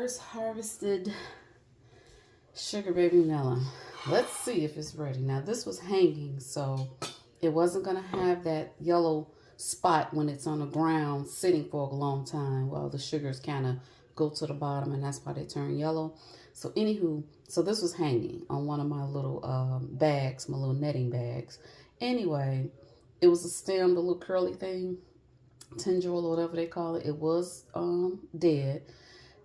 first harvested sugar baby melon. Let's see if it's ready. Now this was hanging, so it wasn't gonna have that yellow spot when it's on the ground sitting for a long time. Well, the sugars kind of go to the bottom, and that's why they turn yellow. So anywho, so this was hanging on one of my little bags, my little netting bags. Anyway, it was a stem, the little curly thing, tendril or whatever they call it. It was dead,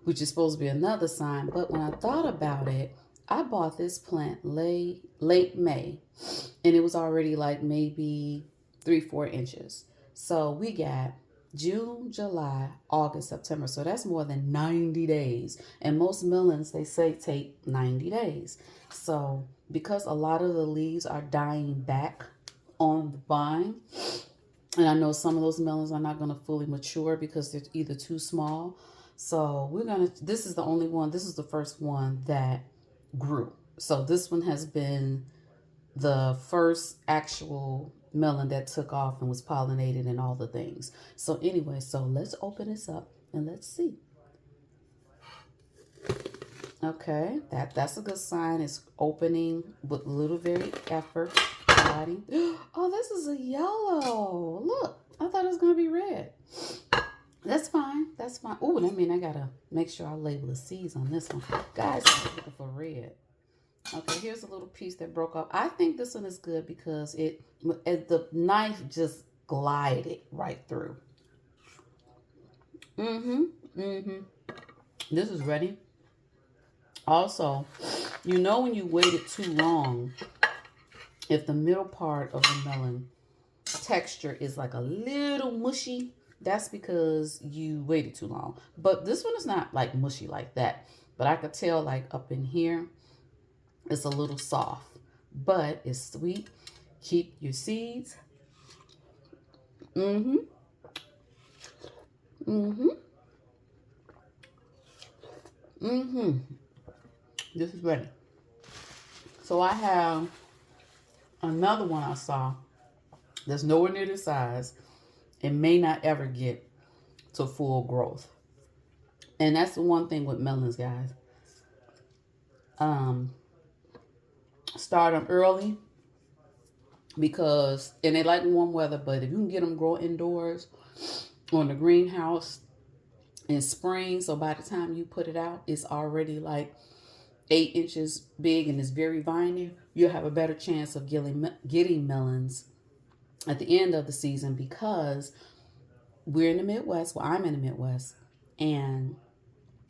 which is supposed to be another sign. But when I thought about it, I bought this plant late May, and it was already like maybe 3-4 inches. So we got June, July, August, September. So that's more than 90 days. And most melons, they say, take 90 days. So because a lot of the leaves are dying back on the vine, and I know some of those melons are not going to fully mature because they're either too small. So this is the only one, this is the first one that grew. So this one has been the first actual melon that took off and was pollinated and all the things. So anyway, so let's open this up and let's see. Okay, that's a good sign. It's opening with little very effort. Oh, this is a yellow. Look, I thought it was gonna be red. That's fine. That's fine. Oh, that means I gotta make sure I label the seeds on this one. Guys, I'm looking for red. Okay, here's a little piece that broke off. I think this one is good because the knife just glided right through. This is ready. Also, you know when you waited too long, if the middle part of the melon texture is like a little mushy, that's because you waited too long. But this one is not like mushy like that. But I could tell like up in here, it's a little soft. But it's sweet. Keep your seeds. This is ready. So I have another one I saw that's nowhere near this size. It may not ever get to full growth. And that's the one thing with melons, guys. Start them early because, and they like warm weather, but if you can get them grow indoors or in the greenhouse in spring, so by the time you put it out, it's already like 8 inches big and it's very viney, you'll have a better chance of getting melons at the end of the season because we're in the Midwest. Well, I'm in the Midwest, and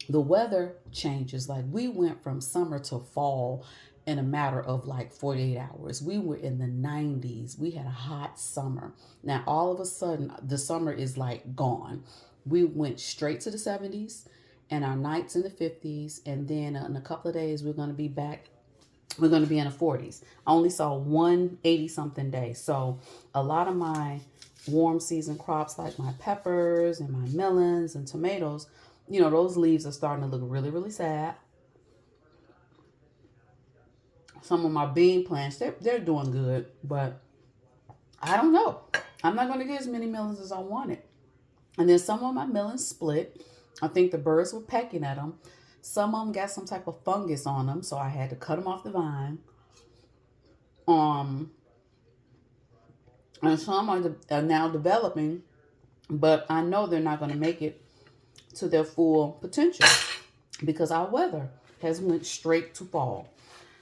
the weather changes. Like we went from summer to fall in a matter of like 48 hours. We were in the 90s. We had a hot summer. Now, all of a sudden, the summer is like gone. We went straight to the 70s and our nights in the 50s. And then in a couple of days, we're going to be back. We're going to be in the 40s. I only saw 180 something day. So a lot of my warm season crops like my peppers and my melons and tomatoes, you know, those leaves are starting to look really, really sad. Some of my bean plants, they're doing good, but I don't know. I'm not going to get as many melons as I wanted. And then some of my melons split. I think the birds were pecking at them. Some of them got some type of fungus on them, so I had to cut them off the vine. And some are now developing, but I know they're not going to make it to their full potential because our weather has went straight to fall.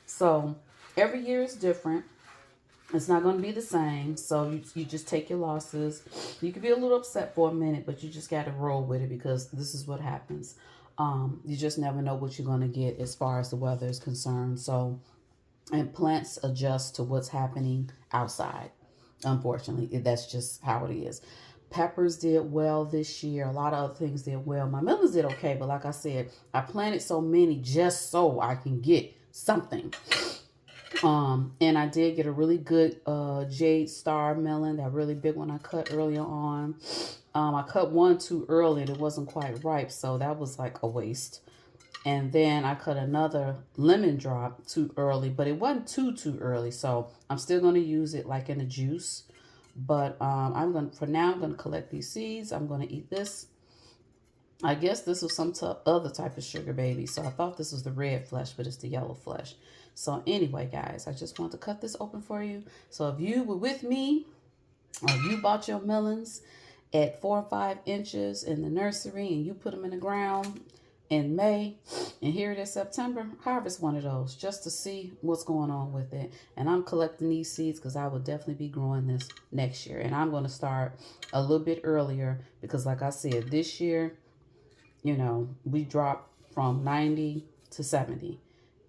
So every year is different. It's not going to be the same. So you just take your losses. You can be a little upset for a minute, but you just got to roll with it because this is what happens. You just never know what you're going to get as far as the weather is concerned. So, and plants adjust to what's happening outside. Unfortunately, that's just how it is. Peppers did well this year. A lot of other things did well. My melons did okay, but like I said, I planted so many just so I can get something. And I did get a really good Jade Star melon, that really big one I cut earlier on. I cut one too early and it wasn't quite ripe, so that was like a waste. And then I cut another lemon drop too early, but it wasn't too early, so I'm still going to use it like in a juice. But for now I'm going to collect these seeds. I'm going to eat this I guess this was some other type of sugar baby. So I thought this was the red flesh, but it's the yellow flesh. So anyway, guys, I just want to cut this open for you. So if you were with me, or you bought your melons at 4 or 5 inches in the nursery and you put them in the ground in May, and here it is September, harvest one of those just to see what's going on with it. And I'm collecting these seeds because I will definitely be growing this next year. And I'm going to start a little bit earlier because, like I said, this year, you know, we dropped from 90 to 70.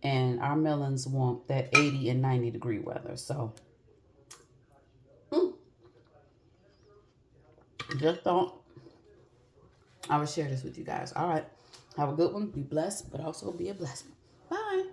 And our melons want that 80 and 90 degree weather. So, just thought I will share this with you guys. All right. Have a good one. Be blessed, but also be a blessing. Bye.